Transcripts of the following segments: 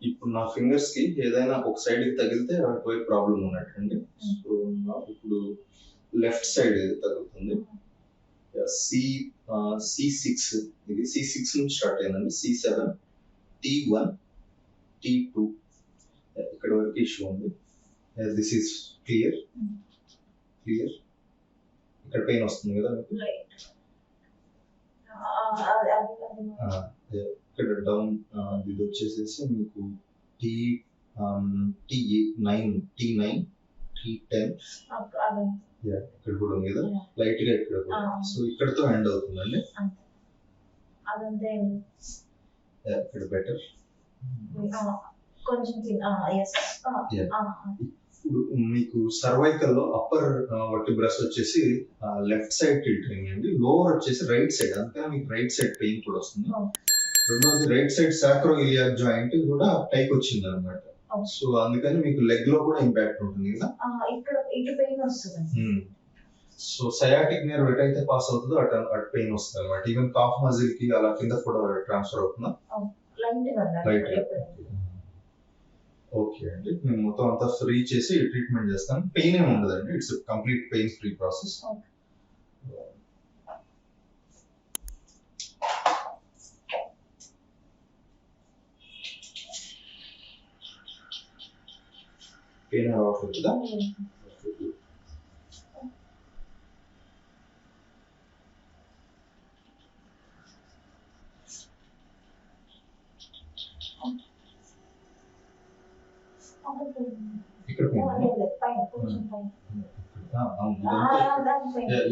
ఇప్పుడు నా ఫింగర్స్ కి ఏదైనా ఒక సైడ్ కి తగిలితే అటువైపు ప్రాబ్లం ఉన్నట్టండి. సో నాకు ఇప్పుడు లెఫ్ట్ సైడ్ తగులుతుంది. C6 ఇది C6 నుంచి స్టార్ట్ అయిందండి. C7 T1 T2 ఇక్కడ వరకు ఇష్యూ ఉంది. This is clear. ఇక్కడ పెయిన్ వస్తుంది కదా మీకు. ఇక్కడ డౌన్ ఇది వచ్చేసేసి మీకు T9 T10 ఇక్కడ కూడా ఉంది కదా, లైట్ గా ఇక్కడ కూడా. సో ఇక్కడతో ఎండ్ అవుతుందండి. ఇక్కడ బెటర్. ఇప్పుడు మీకు సర్వైకల్ లో అప్పర్ వర్టిబ్రస్ వచ్చేసి లెఫ్ట్ సైడ్ టిల్టింగ్ అండి, లోవర్ వచ్చేసి రైట్ సైడ్, అందుకని మీకు రైట్ సైడ్ పెయిన్ కూడా వస్తుంది. రెండోది రైట్ సైడ్ సాక్రోఇలియాక్ జాయింట్ కూడా పైకి వచ్చింది అనమాట. సో అందుకని మీకు లెగ్ లో కూడా ఇంపాక్ట్ ఉంటుంది కదా, సో సయాటిక్ నర్వ్ ఎటైతే పాస్ అవుతుందో అటు పెయిన్ వస్తుంది అనమాట. ఈవెన్ కాఫ్ మజిల్ కి అలా కింద కూడా ట్రాన్స్ఫర్ అవుతుందా? ఓకే అండి, నేను మొత్తం అంతా ఫ్రీ చేసి ట్రీట్మెంట్ చేస్తాను. పెయిన్ ఏమి ఉండదండి, it's complete pain free process. Pain రావట్లేదు కదా?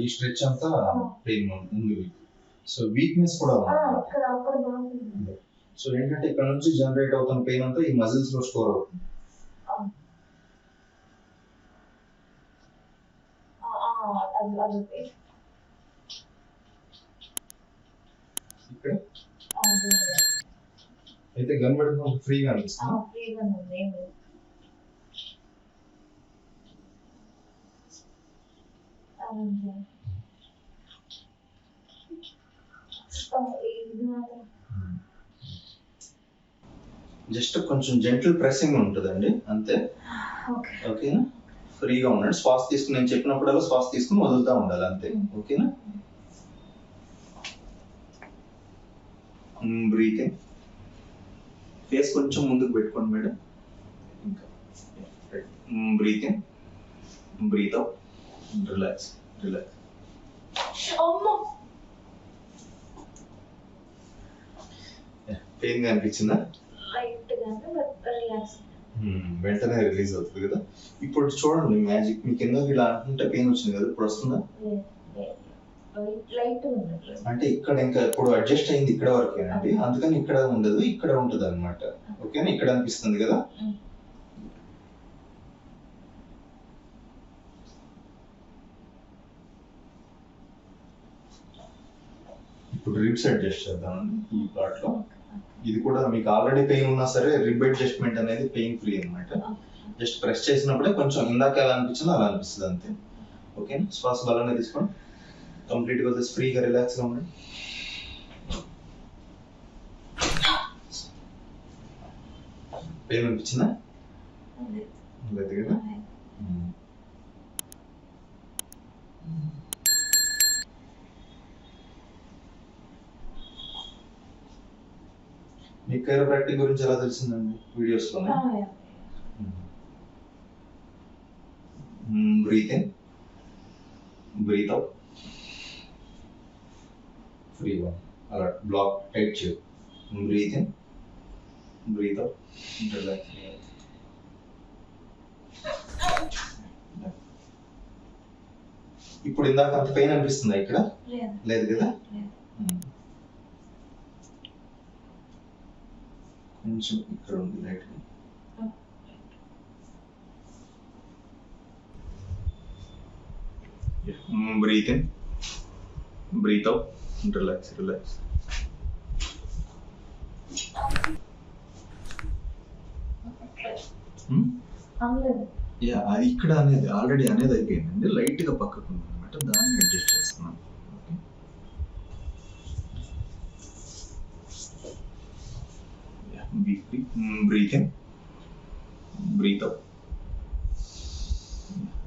ఈ స్ట్రెచ్ అంతా పెయిన్ ఉంది. సో వీక్నెస్ కూడా ఉంది. సో ఏంటంటే ఇక్కడ నుంచి జనరేట్ అవుతున్న పెయిన్ అంతా ఈ మజిల్స్ లో స్టోర్ అవుతుంది. ఇక్కడ అయితే గన్ పెట్టుకుని ఫ్రీగా అనిపిస్తుంది. జస్ట్ కొంచెం జెంటిల్ ప్రెసింగ్ ఉంటుందండి అంతే. ఓకేనా, ఫ్రీగా ఉండండి. శ్వాస తీసుకుని నేను చెప్పినప్పుడల్లా శ్వాస తీసుకుని వదులుతూ ఉండాలి అంతే. ఓకేనా, బ్రీతింగ్. ఫేస్ కొంచెం ముందుకు పెట్టుకోండి మేడం. ఇంకా breathing, breathe out, relax. Pain గా అనిపించిందా? వెంటనే రిలీజ్ అవుతుంది కదా. ఇప్పుడు చూడండి మ్యాజిక్, మీకు ఎందుకు ఇలా అంటుంటే పెయిన్ వచ్చింది కదా, ఇప్పుడు వస్తుందా? అంటే ఇక్కడ ఇంకా ఇప్పుడు అడ్జస్ట్ అయింది ఇక్కడ వరకేనండి, అందుకని ఇక్కడ ఉండదు, ఇక్కడ ఉంటుంది అనమాట. ఓకేనా, ఇక్కడ అనిపిస్తుంది కదా. ఇప్పుడు రిబ్స్ అడ్జస్ట్ చేద్దామండి ఈ ప్లాట్ లో. ఇది కూడా మీకు ఆల్రెడీ పెయిన్ ఉన్నా సరే రిబ్ అడ్జస్ట్మెంట్ అనేది పెయిన్ ఫ్రీ అనమాట. జస్ట్ ప్రెస్ చేసినప్పుడే కొంచెం ఇందాక ఎలా అనిపించిందో అలా అనిపిస్తుంది అంతే. ఓకేనా, శ్వాస బలంగా తీసుకోండి, కంప్లీట్ గా ఫ్రీగా రిలాక్స్ గా ఉండండి. పెయిన్ అనిపించిందా? లేదు కదా. మీకు chiropractic గురించి ఎలా తెలిసిందండి? వీడియోస్ లోనే. బ్రీత్ ఇన్, బ్రీత్ అవుట్, ఫ్రీగా అలా బ్లాక్ టైట్ చేయు. Breathe in, breathe out, relax. ఇప్పుడు ఇందాక అంత పెయిన్ అనిపిస్తుందా ఇక్కడ? లేదు కదా. కొంచెం ఇక్కడ ఉంది light. Breathe in, breathe out, relax. ఇక్కడ అనేది ఆల్రెడీ అనేది అయిపోయిందండి, లైట్ గా పక్కకు ఉంది అనమాట, దాన్ని అడ్జస్ట్ చేస్తున్నాను. Okay, Breathe in, breathe out.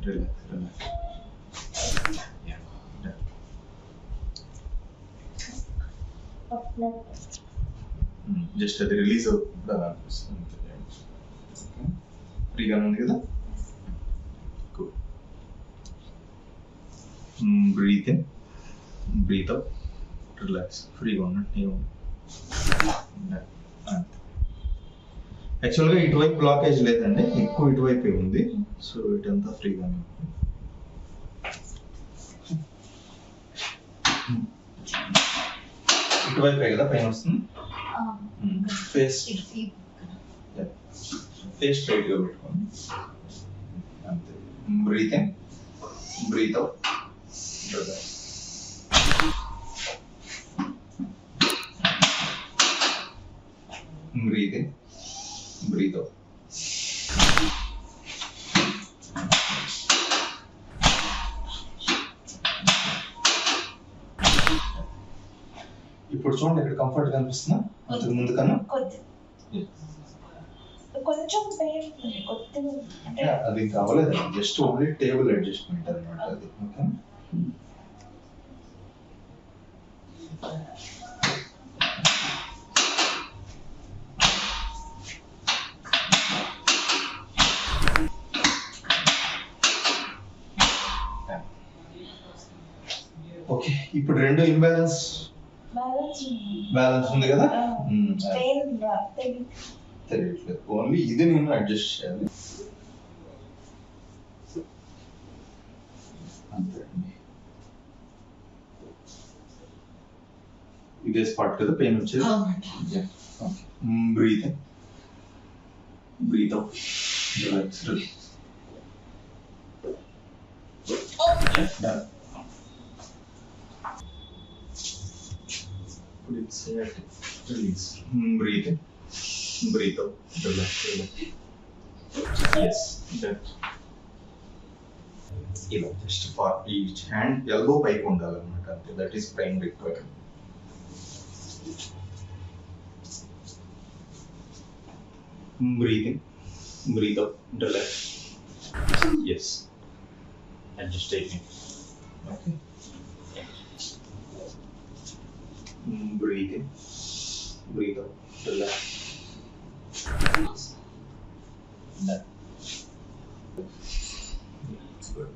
Relax, relax. Yeah. Just అది రిలీజ్ అవుతుంది అలా అనిపిస్తుంది. ఫ్రీగా ఉంది కదా. Breathe in, breathe out, relax, ఫ్రీగా ఉన్నట్టు యాక్చువల్గా ఇటువైపు బ్లాకేజ్ లేదండి, ఎక్కువ ఇటువైపే ఉంది. సో ఇటంతా ఫ్రీగానే ఉంది. ఇటువైపే కదా పెయిన్ వస్తుంది. ఫేస్ ఫేస్ స్ట్రైట్ గా పెట్టుకోండి అంతే. Breathe in, breathe out, relax. Breathe in, breathe out. ఇప్పుడు చూడండి ఇక్కడ కంఫర్ట్ కనిపిస్తుందా అంతకు ముందు కన్నా? కొంచెం పెయిన్ కొద్దిగా అంటే అది ఇంకా అవ్వలేదు, జస్ట్ ఓన్లీ టేబుల్ అడ్జస్ట్మెంట్ అన్నమాట అది. Okay, okay. ఇప్పుడు రెండు ఇంబ్యాలెన్స్ బ్యాలెన్స్ ఉంది కదా. తెలియట్లేదు, ఓన్లీ ఇది నేను అడ్జస్ట్ చేయాలి అంతే అండి. ఇదే స్పాట్ కదా పెయిన్ వచ్చేది. Breathe in, breathe out, relax, done. Release. Breathe in, breathe out, relax, relax. Yes, that. ఇలా just for each hand elbow పైకి ఉండాలన్నమాట అంతే. That is prime requirement. Breathe in, breathe out, relax. Yes, and just take it. Okay. Breathe in, breathe out, relax. Done. That's good.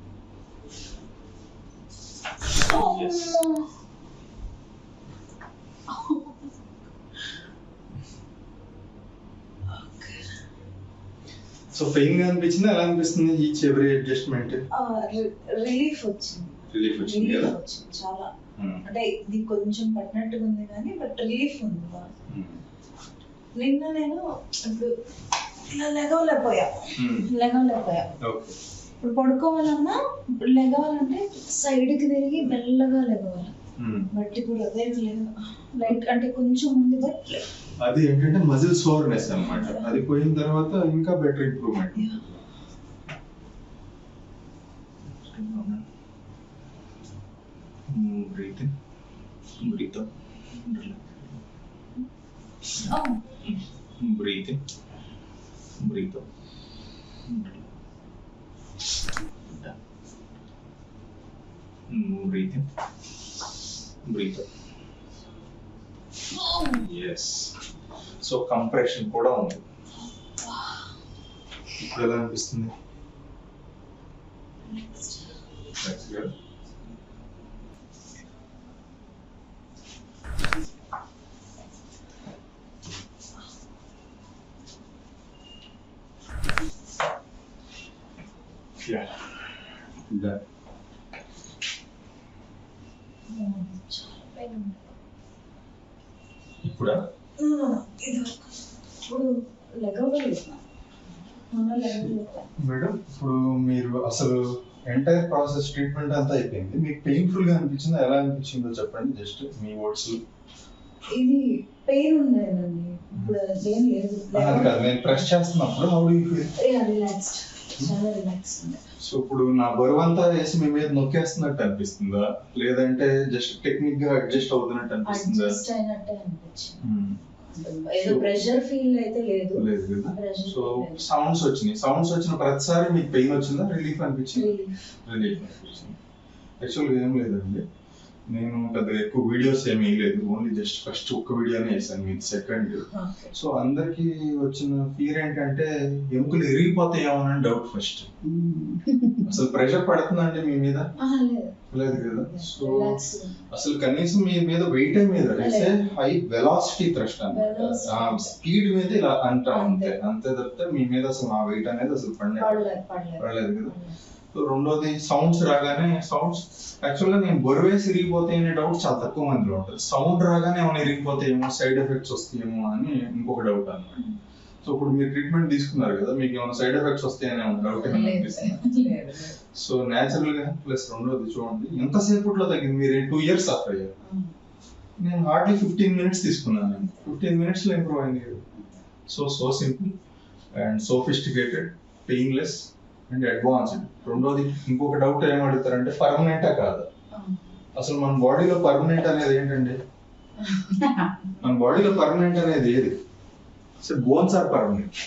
Yes. So pain గా అనిపించింది, ఎలా అనిపిస్తుంది each every adjustment? Relief వచ్చింది. Relief వచ్చింది కదా చాలా. అంటే ఇది కొంచెం పట్టినట్టుగా ఉంది కానీ బట్ రిలీఫ్ ఉంది. నిన్న నేను ఇప్పుడు ఇలా లెగవలేకపోయా. ఇప్పుడు పడుకోవాలన్నా లెగవాలంటే సైడ్కి తిరిగి మెల్లగా లెగవాలి. బట్ ఇప్పుడు అదే లేదు, లైట్ అంటే కొంచెం ఉంది బట్ అది ఏంటంటే మజిల్ సోర్నెస్ అన్నమాట. అది పోయిన తర్వాత ఇంకా better improvement. Breathe in, breathe out, relax. Breathe in, breathe out, done. Breathe in, breathe out. Yes. So compression కూడా ఉంది. ఇప్పుడు ఎలా అనిపిస్తుంది? That's good. Yeah. That. ఇప్పుడా? ఇప్పుడు లెగవలేదు మేడం. ఇప్పుడు మీరు అసలు ఎంటైర్ ప్రాసెస్ ట్రీట్మెంట్ అంతా అయిపోయింది, మీకు పెయిన్ఫుల్ గా అనిపించిందా, ఎలా అనిపించిందో చెప్పండి జస్ట్ మీ వర్డ్స్. ఇది పెయిన్ ఉండేదండి, ఇప్పుడు ఏం లేదు. అది కాదు, నేను ప్రెస్ చేస్తున్నప్పుడు how do you feel? Relaxed, చాలా రిలాక్స్ ఉంది. సో ఇప్పుడు నా బరువంతా వేసి మీ మీద నొక్కేస్తున్నట్టు అనిపిస్తుందా, లేదంటే జస్ట్ టెక్నిక్ గా అడ్జస్ట్ అవుతున్నట్టు అనిపిస్తుందా? అడ్జస్ట్ అయినట్టే అనిపించింది. ఏదో ప్రెషర్ ఫీల్ అయితే లేదు కదా. సో సౌండ్స్ వచ్చిన ప్రతిసారి మీకు పెయిన్ వచ్చిందా, రిలీఫ్ అనిపించింది? రిలీఫ్ అనిపించింది. యాక్చువల్గా ఏం లేదండి, నేను పెద్దగా ఎక్కువ వీడియోస్ ఏమీ వేయలేదు, ఓన్లీ జస్ట్ ఫస్ట్ ఒక్క వీడియోనే వేసాను, మీది సెకండ్. సో అందరికి వచ్చిన ఫీర్ ఏంటంటే ఎముకలు ఎరిగిపోతాయేమో అని డౌట్ ఫస్ట్. అసలు ప్రెషర్ పడుతుందండి మీ మీద? లేదు కదా. సో అసలు కనీసం మీ మీద వెయిట్ మీద హై వెలాసిటీ థ్రస్ట్ అన్నమాట, స్పీడ్ మీద ఇలా అంటాం అంతే తప్పితే మీ మీద అసలు నా వెయిట్ అనేది అసలు పడలేదు కదా. రెండోది సౌండ్స్ రాగానే, యాక్చువల్గా నేను బొరవేసి ఇరిగిపోతాయి అనే డౌట్ చాలా తక్కువ మందిలో ఉంటుంది. సౌండ్ రాగానే ఏమైనా ఇరిగిపోతాయేమో, సైడ్ ఎఫెక్ట్స్ వస్తాయేమో అని ఇంకొక డౌట్ అన్నమాట. సో ఇప్పుడు మీరు ట్రీట్మెంట్ తీసుకున్నారు కదా, మీకు ఏమైనా సైడ్ ఎఫెక్ట్స్ వస్తాయనే డౌట్ ఏమైనా అనిపిస్తుంది? సో న్యాచురల్ గా ప్లస్ రెండోది చూడండి ఎంతసేపట్లో తగ్గింది. మీరు 2 years సఫర్ అయ్యారు, నేను హార్డ్లీ 15 minutes తీసుకున్నాను, 15 minutes లో ఇంప్రూవ్ అయింది. So simple and sophisticated, painless and advanced. రెండోది ఇంకొక డౌట్ ఏం అడుగుతారంటే పర్మనెంటా కాదా. అసలు మన బాడీలో పర్మనెంట్ అనేది ఏంటండి? మన బాడీలో పర్మనెంట్ అనేది ఏది? So bones are permanent,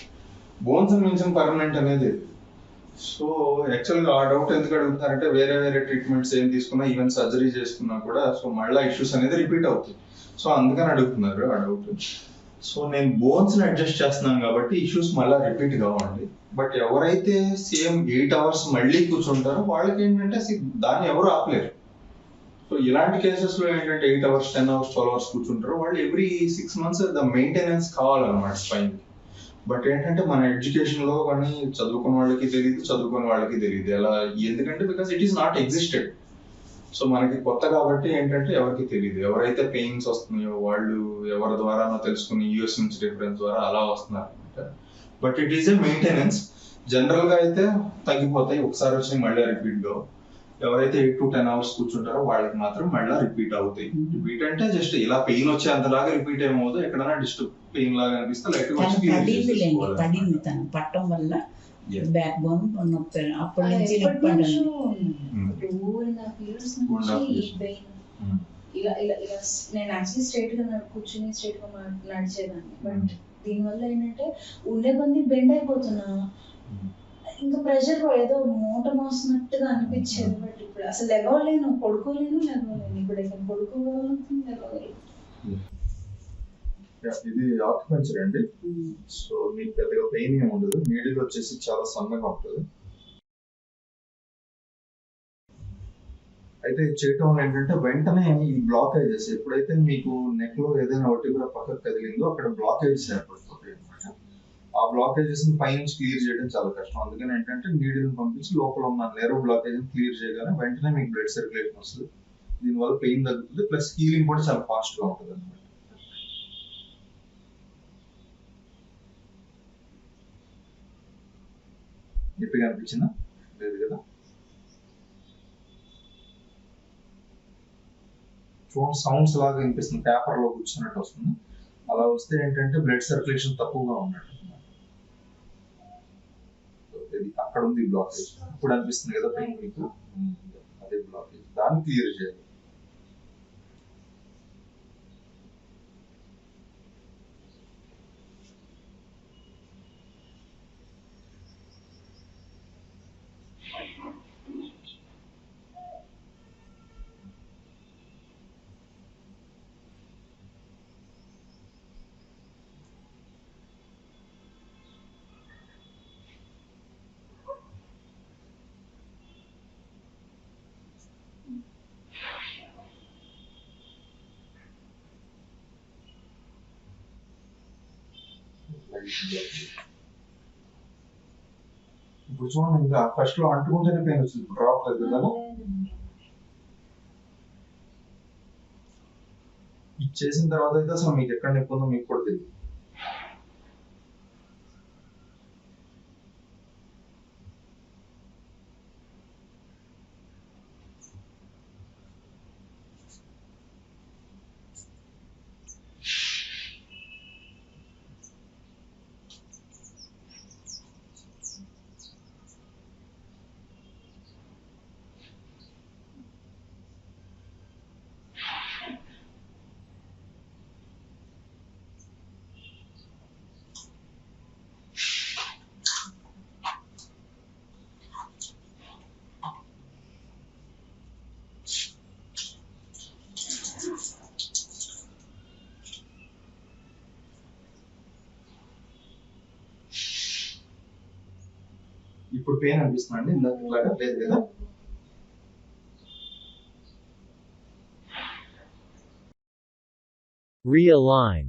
bones మించిన పర్మనెంట్ అనేది. సో యాక్చువల్గా ఆ డౌట్ ఎందుకు అడుగుతారంటే వేరే ట్రీట్మెంట్స్ ఏం తీసుకున్నా, ఈవెన్ సర్జరీ చేసుకున్నా కూడా సో మళ్ళీ ఇష్యూస్ అనేది రిపీట్ అవుతాయి. సో అందుకని అడుగుతున్నారు ఆ డౌట్. సో నేను బోన్స్ ని అడ్జస్ట్ చేస్తున్నాను కాబట్టి ఇష్యూస్ మళ్ళీ రిపీట్ కావండి. బట్ ఎవరైతే సేమ్ 8 hours మళ్ళీ కూర్చుంటారో వాళ్ళకి ఏంటంటే దాన్ని ఎవరు ఆపలేరు. సో ఇలాంటి కేసెస్ లో ఏంటంటే 8 hours, 10 hours, 12 hours కూర్చుంటారు వాళ్ళు. ఎవ్రీ 6 months ద మెయింటెనెన్స్ కావాలన్నమాట స్పైన్. బట్ ఏంటంటే మన ఎడ్యుకేషన్ లో కానీ చదువుకున్న వాళ్ళకి తెలియదు, చదువుకునే వాళ్ళకి తెలియదు ఎలా, ఎందుకంటే because it is not existed. So మనకి కొత్త కాబట్టి ఏంటంటే ఎవరికి తెలియదు. ఎవరైతే పెయిన్స్ వస్తున్నాయో వాళ్ళు ఎవరి ద్వారానో తెలుసుకుని యూఎస్ నుంచి రిఫరెన్స్ ద్వారా అలా వస్తున్నారు అనమాట. But it is a maintenance. General గా అయితే తగ్గిపోతాయి, ఒకసారి వచ్చి మళ్ళీ రిపీట్ కావు. ఎవరైతే 8 to 10 hours కూర్చుంటారో వాళ్ళకి మాత్రం మళ్ళీ రిపీట్ అవుతాయి. రిపీట్ అంటే జస్ట్ ఇలా పెయిన్ వచ్చే అంతలాగా రిపీట్ ఏమవుతుంది, ఎక్కడైనా డిస్టర్బ్ పెయిన్ లాగా అనిపిస్తే లైట్ గా పడింది తను పట్టడం వల్ల బ్యాక్ బోన్ నొప్పి అప్పటి నుంచి ఇలా నేను యాక్చువల్లీ స్ట్రైట్ గా కూర్చుని స్ట్రైట్ గా నడిచేదాన్ని. బట్ దీనివల్ల ఏంటంటే ఉండే కొద్ది బెండ్ అయిపోతున్నా, ఇంకా ప్రెషర్ ఏదో మూట మోస్తున్నట్టుగా అనిపించేది. బట్ ఇప్పుడు అసలు లెగవలేను, పడుకోలేను. ఇప్పుడు ఇక్కడ పడుకోగలను, లెగవలేను. ఇది ఆక్యుపెంచర్ అండి. సో మీకు పెద్దగా పెయిన్ ఏమి ఉండదు, నీడిల్ వచ్చేసి చాలా సన్నగా ఉంటుంది. అయితే చేయటం వల్ల ఏంటంటే వెంటనే ఈ బ్లాకేజెస్, ఎప్పుడైతే మీకు నెక్ లో ఏదైనా వర్టిబ్రా పక్కకు కదిలిందో అక్కడ బ్లాకేజెస్ ఏర్పడిపోతాయి అనమాట. ఆ బ్లాకేజెస్ ని పైనుంచి క్లియర్ చేయడం చాలా కష్టం. అందుకని ఏంటంటే నీడిల్ పంపించి లోపల ఉన్న నెరవ్ బ్లాకేజ్ క్లియర్ చేయగానే వెంటనే మీకు బ్లడ్ సర్క్యులేషన్ వస్తుంది. దీనివల్ల పెయిన్ తగ్గుతుంది, ప్లస్ హీలింగ్ కూడా చాలా ఫాస్ట్ గా ఉంటుంది అనమాట. నొప్పిగా అనిపించిందా? లేదు కదా. చూడండి సౌండ్స్ లాగా వినిపిస్తుంది, పేపర్ లో కూర్చున్నట్టు వస్తుంది. అలా వస్తే ఏంటంటే బ్లడ్ సర్క్యులేషన్ తక్కువగా ఉన్నట్టు. అక్కడ ఉంది బ్లాకేజ్, ఇప్పుడు అనిపిస్తుంది కదా పెయిన్ మీకు, అదే బ్లాకేజ్, దాన్ని క్లియర్ చేయాలి. ఇప్పుడు చూడండి, ఇంకా ఫస్ట్ లో అంటుకుంటేనే పెయిన్ వచ్చింది, డ్రాప్ లేదు కదా. ఇది చేసిన తర్వాత అయితే అసలు మీకు ఎక్కడ నొప్పి ఉందో మీకు కూడా తెలియదు. ఇప్పుడు పెయిన్ అనిపిస్తుందా అండి? ఇందాక ఇట్లాగా లేదు కదా? Realign